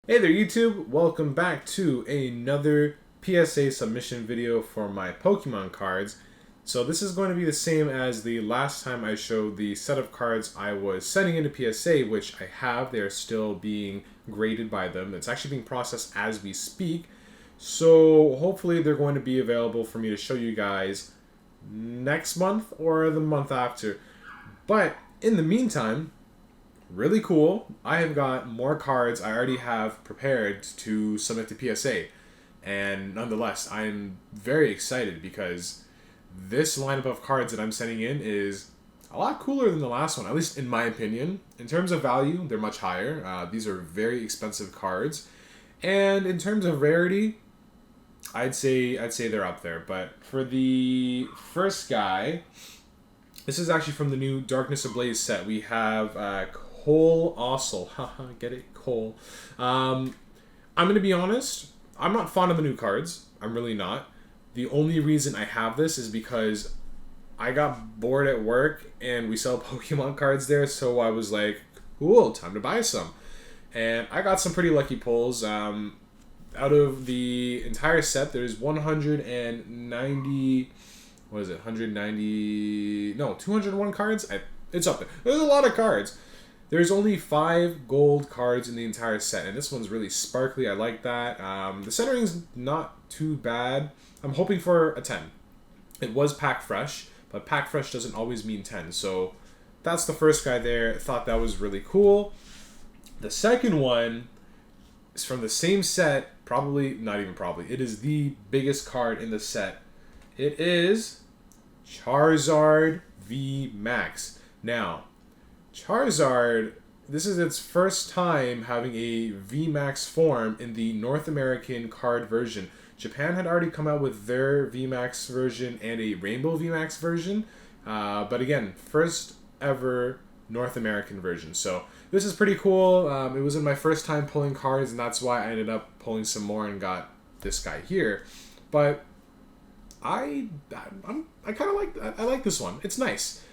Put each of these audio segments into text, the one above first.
Hey there YouTube, welcome back to another PSA submission video for my Pokemon cards. So this is going to be the same as the last time I showed the set of cards I was sending into PSA, which I have. They're still being graded by them. It's actually being processed as we speak. So hopefully they're going to be available for me to show you guys next month or the month after. But in the meantime, really cool. I have got more cards I already have prepared to submit to PSA. And nonetheless, I'm very excited because this lineup of cards that I'm sending in is a lot cooler than the last one, at least in my opinion. In terms of value, they're much higher. These are very expensive cards. And in terms of rarity, I'd say they're up there. But for the first guy, this is actually from the new Darkness Ablaze set. We have Cole Ossel. Haha, get it? Cole. I'm going to be honest. I'm not fond of the new cards. I'm really not. The only reason I have this is because I got bored at work and we sell Pokemon cards there, so I was like, cool, time to buy some. And I got some pretty lucky pulls. Out of the entire set, there's 190... What is it? 190... No, 201 cards? It's up there. There's a lot of cards. There's only 5 gold cards in the entire set, and this one's really sparkly. I like that. The centering's not too bad. I'm hoping for a 10. It was pack fresh, but pack fresh doesn't always mean 10. So that's the first guy there. I thought that was really cool. The second one is from the same set. Probably, not even probably. It is the biggest card in the set. It is Charizard V Max. Now, Charizard, this is its first time having a VMAX form in the North American card version. Japan had already come out with their VMAX version and a Rainbow VMAX version. But again, first ever North American version. So this is pretty cool. It was in my first time pulling cards, and that's why I ended up pulling some more and got this guy here. But I kind of like this one. It's nice.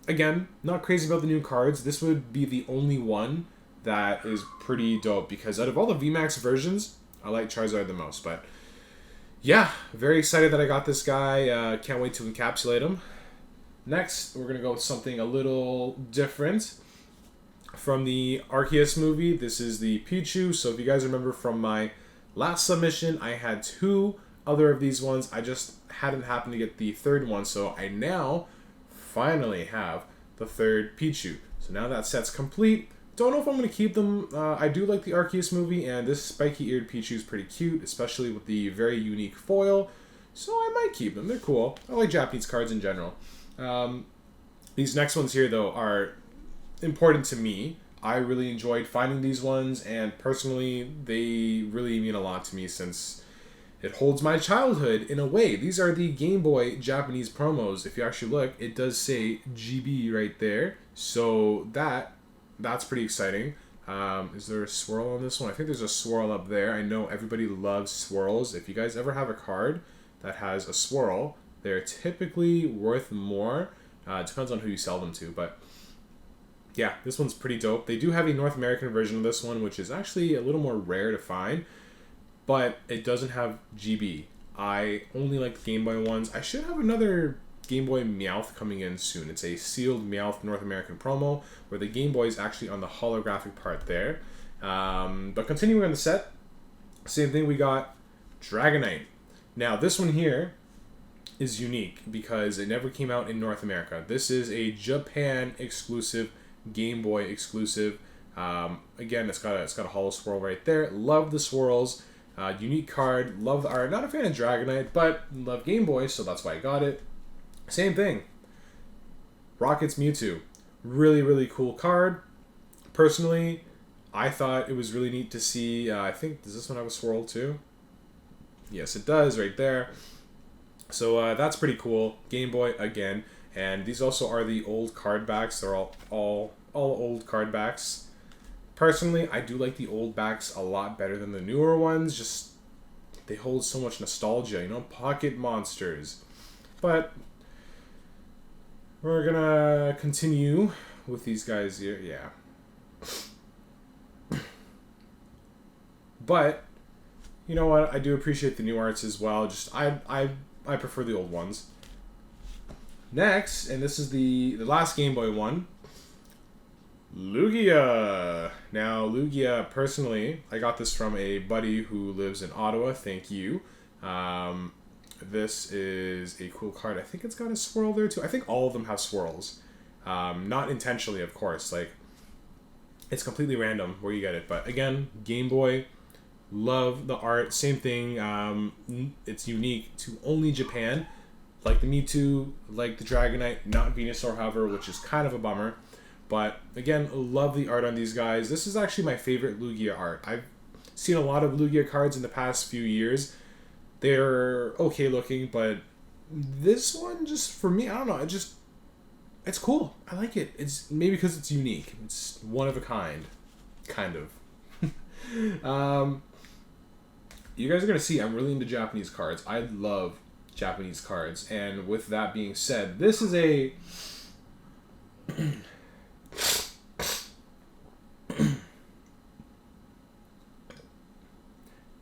Again, not crazy about the new cards. This would be the only one that is pretty dope because out of all the VMAX versions, I like Charizard the most. But yeah, very excited that I got this guy. Can't wait to encapsulate him. Next, we're going to go with something a little different. From the Arceus movie, this is the Pichu. So if you guys remember from my last submission, I had 2 other of these ones. I just hadn't happened to get the third one, so I now finally have the third Pichu. So now that set's complete. Don't know if I'm going to keep them. I do like the Arceus movie, and this spiky-eared Pichu is pretty cute, especially with the very unique foil. So I might keep them. They're cool. I like Japanese cards in general. These next ones here, though, are important to me. I really enjoyed finding these ones, and personally, they really mean a lot to me since it holds my childhood in a way. These are the Game Boy Japanese promos. If you actually look, it does say GB right there. So that's pretty exciting. Is there a swirl on this one? I think there's a swirl up there. I know everybody loves swirls. If you guys ever have a card that has a swirl, they're typically worth more. It depends on who you sell them to, but yeah, this one's pretty dope. They do have a North American version of this one, which is actually a little more rare to find. But it doesn't have GB. I only like the Game Boy ones. I should have another Game Boy Meowth coming in soon. It's a sealed Meowth North American promo where the Game Boy is actually on the holographic part there. But continuing on the set, same thing, we got Dragonite. Now this one here is unique because it never came out in North America. This is a Japan exclusive, Game Boy exclusive. Again, it's got a hollow swirl right there. Love the swirls. Unique card, love the art. Not a fan of Dragonite, but love Game Boy, so that's why I got it. Same thing. Rocket's Mewtwo. Really, really cool card. Personally, I thought it was really neat to see. I think, does this one have a swirl too? Yes, it does, right there. So that's pretty cool. Game Boy again. And these also are the old card backs. They're all old card backs. Personally, I do like the old backs a lot better than the newer ones. Just, they hold so much nostalgia, you know, pocket monsters. But we're gonna continue with these guys here. Yeah. But you know what? I do appreciate the new arts as well. Just I prefer the old ones. Next, and this is the last Game Boy one, Lugia. Now, Lugia, personally, I got this from a buddy who lives in Ottawa. Thank you. This is a cool card. I think it's got a swirl there, too. I think all of them have swirls. Not intentionally, of course. Like, it's completely random where you get it. But, again, Game Boy, love the art. Same thing. It's unique to only Japan. Like the Mewtwo, like the Dragonite, not Venusaur, however, which is kind of a bummer. But again, love the art on these guys. This is actually my favorite Lugia art. I've seen a lot of Lugia cards in the past few years. They're okay looking, but this one, just for me, I don't know. It's cool. I like it. It's maybe because it's unique. It's one of a kind, kind of. You guys are gonna see I'm really into Japanese cards. I love Japanese cards, and with that being said, this is a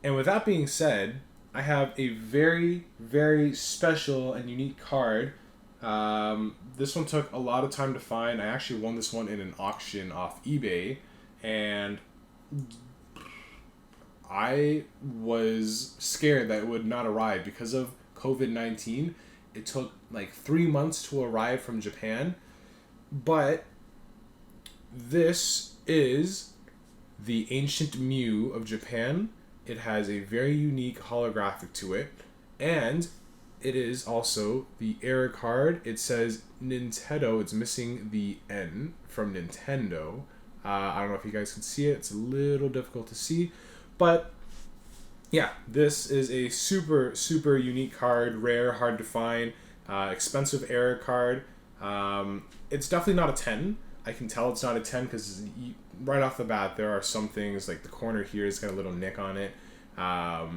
and with that being said, I have a very, very special and unique card. This one took a lot of time to find. I actually won this one in an auction off eBay, and I was scared that it would not arrive because of COVID-19. It took like 3 months to arrive from Japan, but this is the Ancient Mew of Japan. It has a very unique holographic to it, and it is also the error card. It says Nintendo. It's missing the N from Nintendo. I don't know if you guys can see it. It's a little difficult to see, but yeah, this is a super, super unique card, rare, hard to find, expensive error card. It's definitely not a 10. I can tell it's not a 10 because right off the bat, there are some things, like the corner here has got a little nick on it. I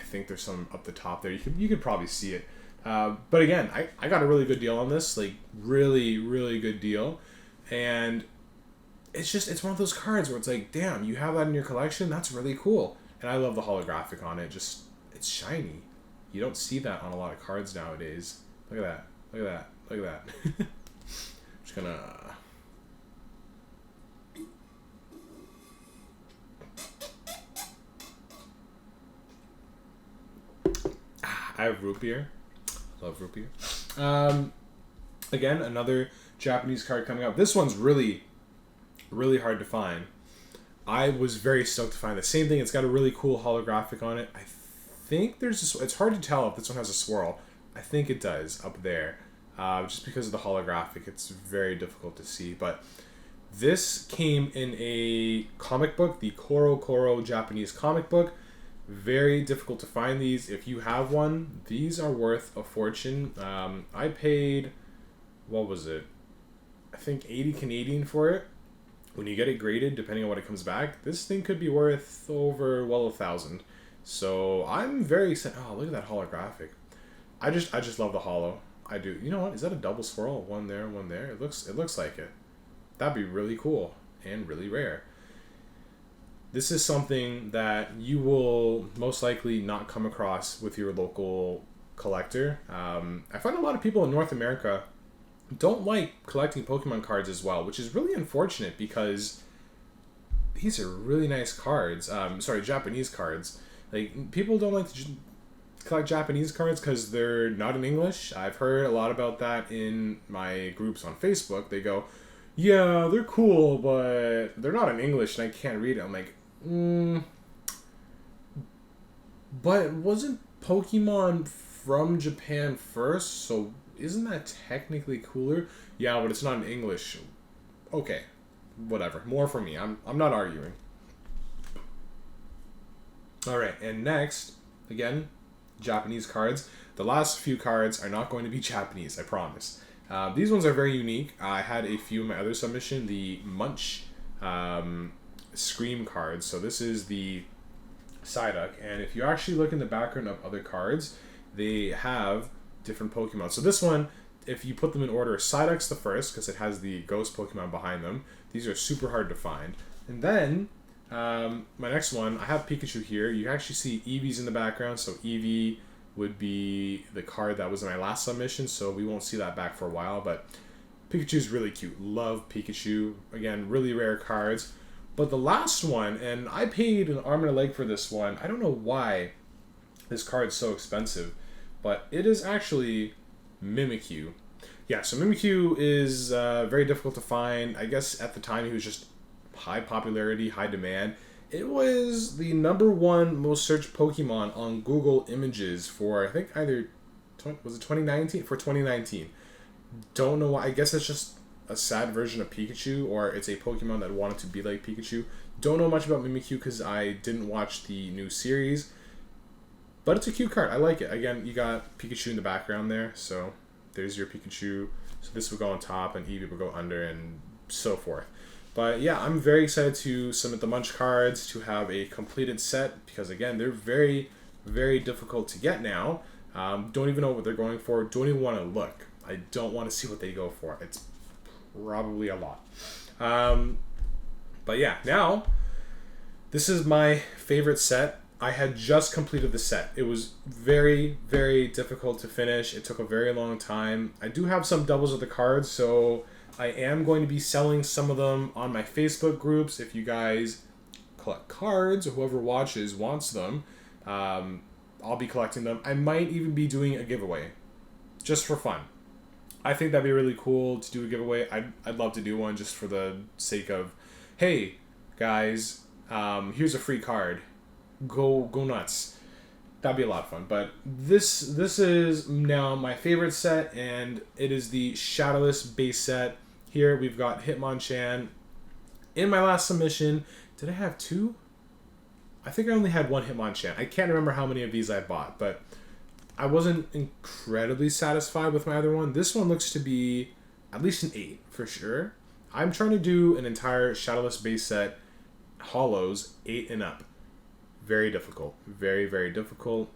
think there's some up the top there. You could probably see it. But again, I got a really good deal on this, like really, really good deal. And it's one of those cards where it's like, damn, you have that in your collection? That's really cool. And I love the holographic on it. It's shiny. You don't see that on a lot of cards nowadays. Look at that. Look at that. Look at that. I'm just gonna... I have root beer. Love root beer. Again, another Japanese card coming up. This one's really, really hard to find. I was very stoked to find the same thing. It's got a really cool holographic on it. I think there's it's hard to tell if this one has a swirl. I think it does up there. Just because of the holographic, it's very difficult to see. But this came in a comic book, the Koro Koro Japanese comic book. Very difficult to find these. If you have one, these are worth a fortune. I paid, what was it? I think 80 Canadian for it. When you get it graded, depending on what it comes back, this thing could be worth over, well, 1,000. So I'm very excited. Oh, look at that holographic. I just love the holo. I do. You know what? Is that a double swirl? One there, one there. It looks like it. That'd be really cool and really rare. This is something that you will most likely not come across with your local collector. I find a lot of people in North America don't like collecting Pokemon cards as well, which is really unfortunate because these are really nice cards. Japanese cards. Like, people don't like to collect Japanese cards because they're not in English. I've heard a lot about that in my groups on Facebook. They go, yeah, they're cool, but they're not in English and I can't read it. I'm like, but wasn't Pokemon from Japan first? So isn't that technically cooler? Yeah, but it's not in English. Okay, whatever. More for me. I'm not arguing. All right, and next, again, Japanese cards. The last few cards are not going to be Japanese, I promise. These ones are very unique. I had a few in my other submission, the Munch Scream cards. So this is the Psyduck, and if you actually look in the background of other cards, they have different Pokemon. So this one, if you put them in order, Psyduck's the first because it has the ghost Pokemon behind them. These are super hard to find. And then My next one, I have Pikachu here. You actually see Eevee's in the background, so Eevee would be the card that was in my last submission, so we won't see that back for a while, but Pikachu's really cute. Love Pikachu. Again, really rare cards. But the last one, and I paid an arm and a leg for this one. I don't know why this card's so expensive, but it is actually Mimikyu. Yeah, so Mimikyu is very difficult to find. I guess at the time he was just high popularity, high demand. It was the #1 most searched Pokemon on Google Images for, I think, was it 2019? For 2019. Don't know why. I guess it's just a sad version of Pikachu, or it's a Pokemon that wanted to be like Pikachu. Don't know much about Mimikyu because I didn't watch the new series. But it's a cute card. I like it. Again, you got Pikachu in the background there, so there's your Pikachu. So this would go on top, and Eevee would go under, and so forth. But yeah, I'm very excited to submit the Munch cards to have a completed set, because again, they're very, very difficult to get now. Don't even know what they're going for. Don't even want to look. I don't want to see what they go for. It's probably a lot. But yeah, now, this is my favorite set. I had just completed the set. It was very, very difficult to finish. It took a very long time. I do have some doubles of the cards, so I am going to be selling some of them on my Facebook groups. If you guys collect cards, or whoever watches wants them, I'll be collecting them. I might even be doing a giveaway, just for fun. I think that'd be really cool to do a giveaway. I'd love to do one just for the sake of, hey, guys, here's a free card. Go nuts. That'd be a lot of fun. But this is now my favorite set, and it is the Shadowless base set. Here we've got Hitmonchan. In my last submission, did I have 2? I think I only had 1 Hitmonchan. I can't remember how many of these I bought, but I wasn't incredibly satisfied with my other one. This one looks to be at least an 8 for sure. I'm trying to do an entire Shadowless base set, holos, 8 and up. Very difficult. Very, very difficult.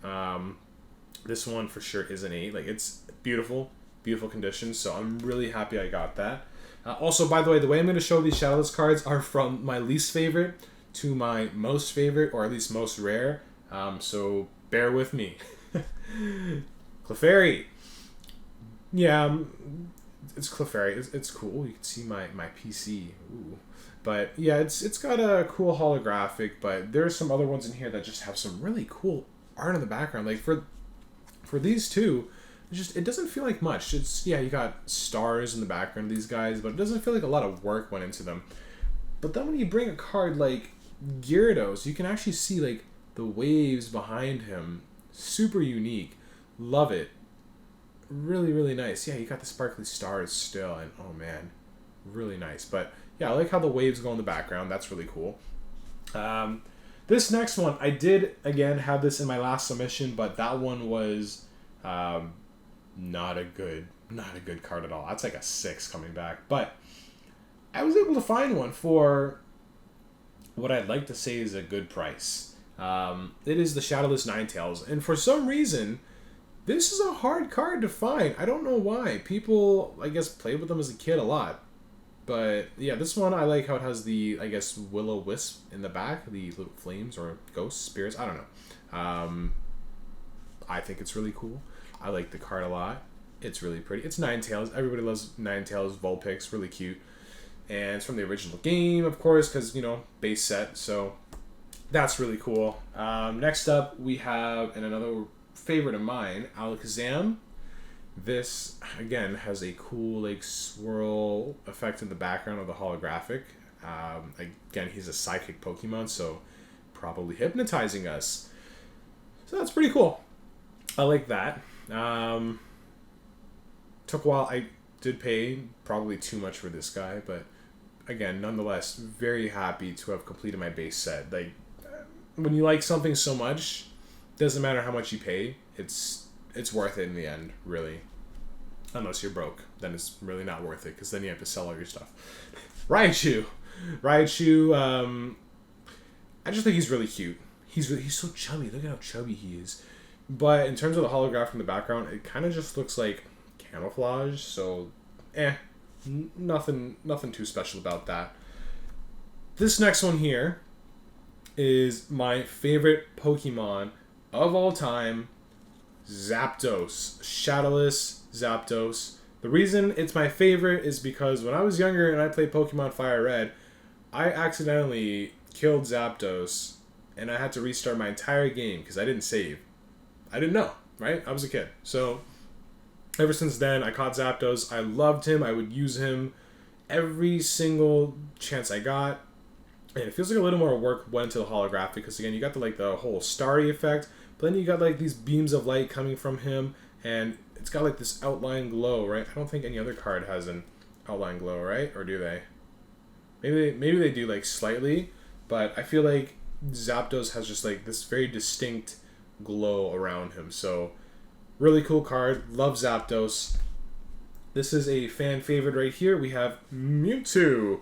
This one for sure is an 8. Like, it's beautiful, beautiful condition, so I'm really happy I got that. Also, by the way I'm going to show these Shadowless cards are from my least favorite to my most favorite, or at least most rare. So bear with me. Clefairy. Yeah, it's Clefairy. It's cool. You can see my PC. Ooh. But yeah, it's got a cool holographic, but there's some other ones in here that just have some really cool art in the background. Like for these two, it doesn't feel like much. It's, yeah, you got stars in the background of these guys, but it doesn't feel like a lot of work went into them. But then when you bring a card like Gyarados, you can actually see like the waves behind him. Super unique. Love it. Really, really nice. Yeah, you got the sparkly stars still, and oh man, really nice. But yeah, I like how the waves go in the background. That's really cool. This next one, I did, again, have this in my last submission, but that one was not a good card at all. That's like a 6 coming back. But I was able to find one for what I'd like to say is a good price. It is the Shadowless Ninetales. And for some reason, this is a hard card to find. I don't know why. People, I guess, played with them as a kid a lot. But yeah, this one, I like how it has the, I guess, will-o-wisp in the back, the little flames or ghosts, spirits, I don't know. I think it's really cool. I like the card a lot. It's really pretty. It's Ninetales. Everybody loves Ninetales, Vulpix, really cute. And it's from the original game, of course, because, you know, base set, so that's really cool. Next up, we have, and another favorite of mine, Alakazam. This, again, has a cool, like, swirl effect in the background of the holographic. Again, he's a psychic Pokemon, so probably hypnotizing us. So that's pretty cool. I like that. Took a while. I did pay probably too much for this guy, but again, nonetheless, very happy to have completed my base set. Like, when you like something so much, doesn't matter how much you pay, it's worth it in the end, really. Unless you're broke, then it's really not worth it, because then you have to sell all your stuff. Raichu, I just think he's really cute. He's so chubby. Look at how chubby he is. But in terms of the holograph in the background, it kind of just looks like camouflage. So, nothing too special about that. This next one here is my favorite Pokemon of all time, Zapdos. Shadowless Zapdos. The reason it's my favorite is because when I was younger and I played Pokemon Fire Red, I accidentally killed Zapdos and I had to restart my entire game because I didn't save. I didn't know, right? I was a kid. So ever since then, I caught Zapdos. I loved him. I would use him every single chance I got. And it feels like a little more work went into the holographic because, again, you got the whole starry effect, but then you got like these beams of light coming from him, and it's got like this outline glow, right? I don't think any other card has an outline glow, right? Or do they? Maybe they do like slightly, but I feel like Zapdos has just like this very distinct glow around him. So really cool card. Love Zapdos. This is a fan favorite right here. We have Mewtwo.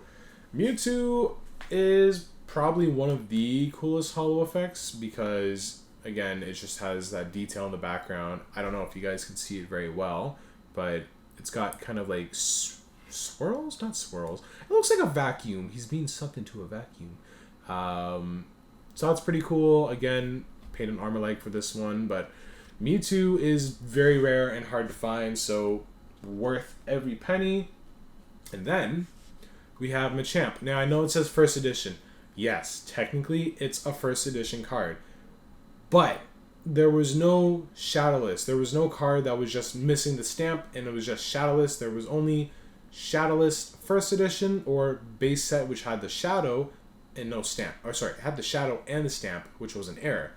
Mewtwo is probably one of the coolest holo effects because, again, it just has that detail in the background. I don't know if you guys can see it very well, but it's got kind of like swirls? Not swirls. It looks like a vacuum. He's being sucked into a vacuum. So that's pretty cool. Again, paid an armor like for this one, but Mewtwo is very rare and hard to find, so worth every penny. And then we have Machamp. Now, I know it says first edition. Yes, technically, it's a first edition card. But there was no Shadowless. There was no card that was just missing the stamp, and it was just Shadowless. There was only Shadowless first edition or base set, which had the Shadow and no stamp. Or sorry, it had the Shadow and the stamp, which was an error.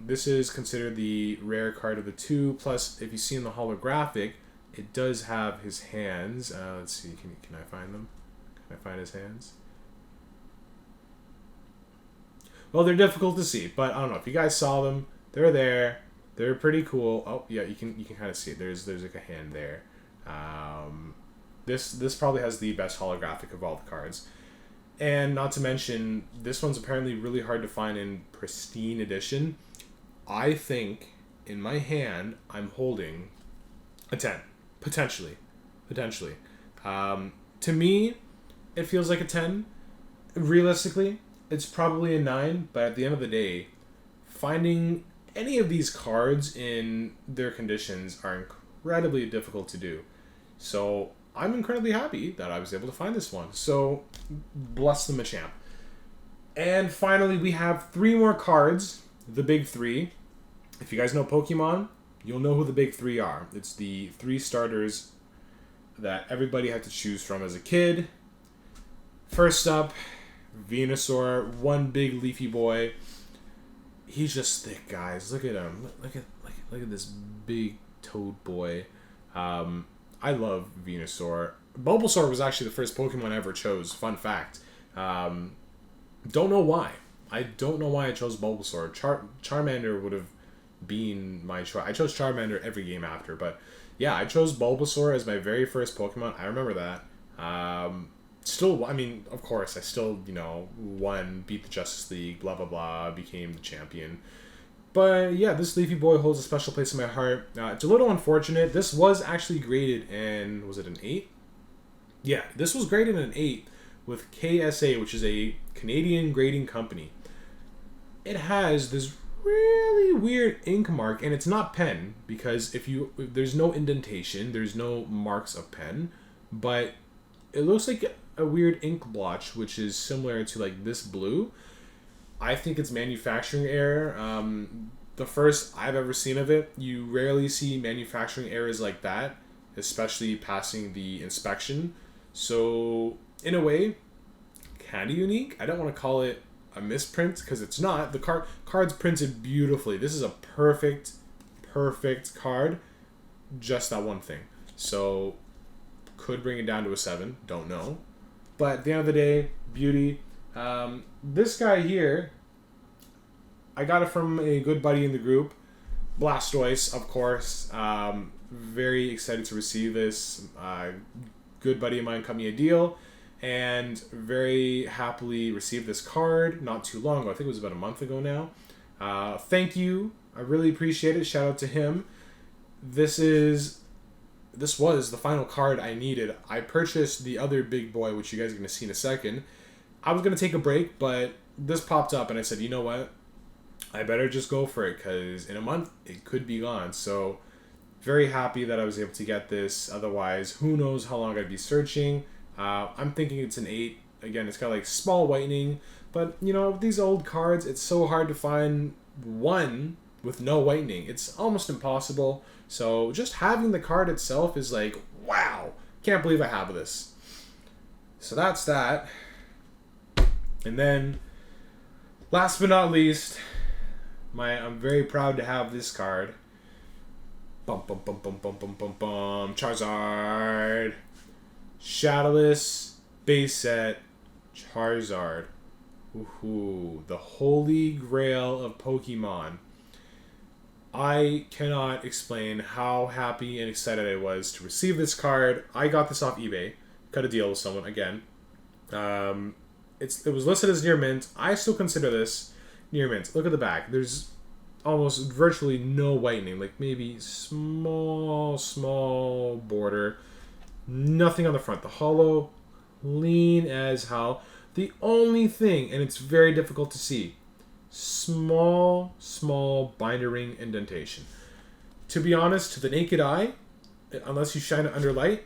This is considered the rare card of the two. Plus, if you see in the holographic, it does have his hands. Let's see, can I find them? Can I find his hands? Well, they're difficult to see, but I don't know if you guys saw them. They're there. They're pretty cool. Oh yeah, you can kind of see it. There's like a hand there. This probably has the best holographic of all the cards, and not to mention this one's apparently really hard to find in pristine edition. I think in my hand I'm holding a 10, potentially. To me, it feels like a 10. Realistically, it's probably a 9, but at the end of the day, finding any of these cards in their conditions are incredibly difficult to do. So I'm incredibly happy that I was able to find this one. So bless the Machamp. And finally, we have 3 more cards, the big 3. If you guys know Pokemon, you'll know who the big 3 are. It's the 3 starters that everybody had to choose from as a kid. First up, Venusaur, one big leafy boy. He's just thick, guys. Look at him. Look at this big toad boy. I love Venusaur. Bulbasaur was actually the first Pokemon I ever chose. Fun fact. Don't know why. I don't know why I chose Bulbasaur. Charmander would have been my choice. I chose Charmander every game after, but yeah, I chose Bulbasaur as my very first Pokemon. I remember that. Still, I mean, of course, I still, won, beat the Justice League, blah, blah, blah, became the champion. But yeah, this leafy boy holds a special place in my heart. It's a little unfortunate. This was actually graded in, was it an 8? Yeah, this was graded in an 8 with PSA, which is a Canadian grading company. It has this really weird ink mark, and it's not pen, because if there's no indentation, there's no marks of pen, but it looks like a weird ink blotch, which is similar to like this blue. I think it's manufacturing error. The first I've ever seen of it. You rarely see manufacturing errors like that, especially passing the inspection. So in a way, kind of unique. I don't want to call it a misprint because it's not. The card's printed beautifully. This is a perfect card. Just that one thing. So could bring it down to a 7. Don't know. But at the end of the day, beauty. This guy here, I got it from a good buddy in the group, Blastoise, of course. Very excited to receive this. Good buddy of mine cut me a deal, and very happily received this card not too long ago. I think it was about a month ago now. Thank you. I really appreciate it. Shout out to him. This was the final card I needed. I purchased the other big boy, which you guys are going to see in a second. I was going to take a break, but this popped up and I said, you know what? I better just go for it because in a month it could be gone. So very happy that I was able to get this. Otherwise, who knows how long I'd be searching. I'm thinking it's an 8. Again, it's got like small whitening. But, you know, with these old cards, it's so hard to find one with no whitening. It's almost impossible. So just having the card itself is like, wow, can't believe I have this. So that's that. And then, last but not least, I'm very proud to have this card. Bum bum bum bum bum bum bum bum. Charizard. Shadowless base set Charizard. Woohoo. The holy grail of Pokemon. I cannot explain how happy and excited I was to receive this card. I got this off eBay. Cut a deal with someone again. It was listed as near mint. I still consider this near mint. Look at the back. There's almost virtually no whitening. Like maybe small border. Nothing on the front. The hollow, clean as hell. The only thing, and it's very difficult to see, small binder ring indentation. To be honest, to the naked eye, unless you shine it under light,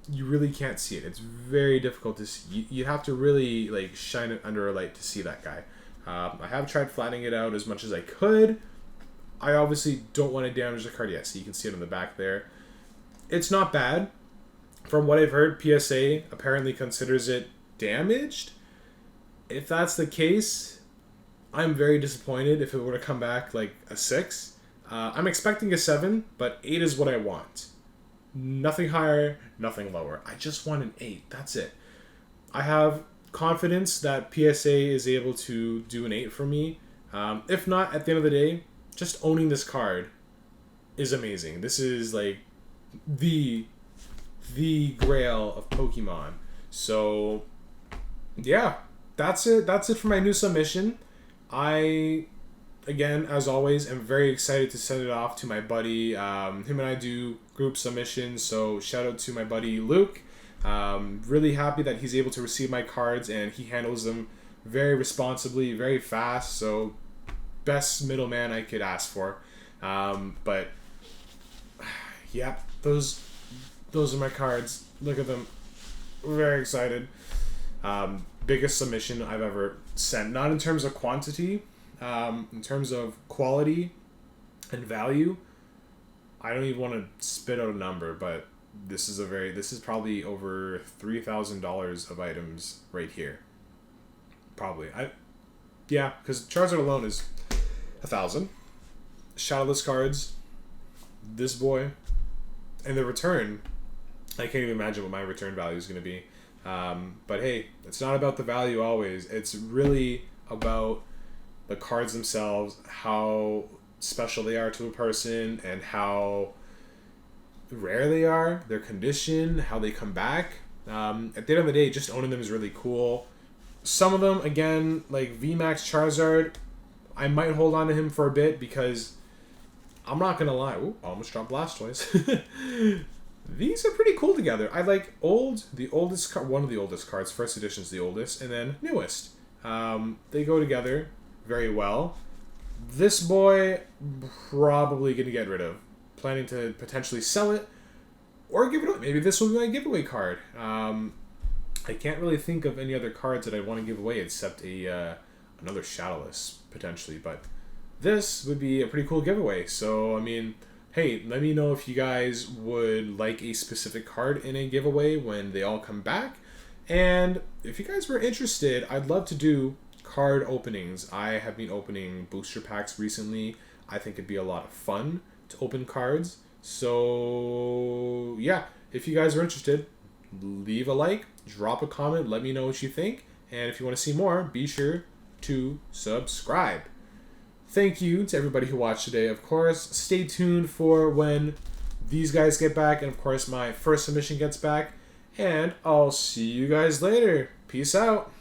you really can't see it. It's very difficult to see. You have to really like shine it under a light to see that guy. I have tried flattening it out as much as I could. I obviously don't want to damage the card yet, so you can see it on the back there. It's not bad. From what I've heard, PSA apparently considers it damaged. If that's the case, I'm very disappointed if it were to come back like a 6. I'm expecting a 7, but 8 is what I want. Nothing higher, nothing lower. I just want an 8. That's it. I have confidence that PSA is able to do an 8 for me. If not, at the end of the day, just owning this card is amazing. This is like the grail of Pokemon. So yeah, that's it. That's it for my new submission. I, again, as always, am very excited to send it off to my buddy. Him and I do group submissions, so shout out to my buddy Luke. Really happy that he's able to receive my cards and he handles them very responsibly, very fast. So best middleman I could ask for. But yeah, those are my cards. Look at them. Very excited. Biggest submission I've ever sent. Not in terms of quantity, in terms of quality and value. I don't even want to spit out a number, but this is probably over $3,000 of items right here. Probably. Because Charizard alone is 1,000. Shadowless cards, this boy, and the return. I can't even imagine what my return value is going to be. But hey, it's not about the value always. It's really about the cards themselves, how special they are to a person, and how rare they are, their condition, how they come back. At the end of the day, just owning them is really cool. Some of them, again, like VMAX Charizard, I might hold on to him for a bit because I'm not going to lie. Ooh, almost dropped Blastoise. These are pretty cool together. I like one of the oldest cards. First edition's the oldest, and then newest. They go together very well. This boy, probably going to get rid of. Planning to potentially sell it or give it away. Maybe this will be my giveaway card. I can't really think of any other cards that I want to give away except another Shadowless, potentially. But this would be a pretty cool giveaway. So, I mean, hey, let me know if you guys would like a specific card in a giveaway when they all come back. And if you guys were interested, I'd love to do card openings. I have been opening booster packs recently. I think it'd be a lot of fun to open cards. So yeah, if you guys are interested, leave a like, drop a comment, let me know what you think, and if you want to see more, be sure to subscribe. Thank you to everybody who watched today. Of course, stay tuned for when these guys get back, and of course my first submission gets back, and I'll see you guys later. Peace out.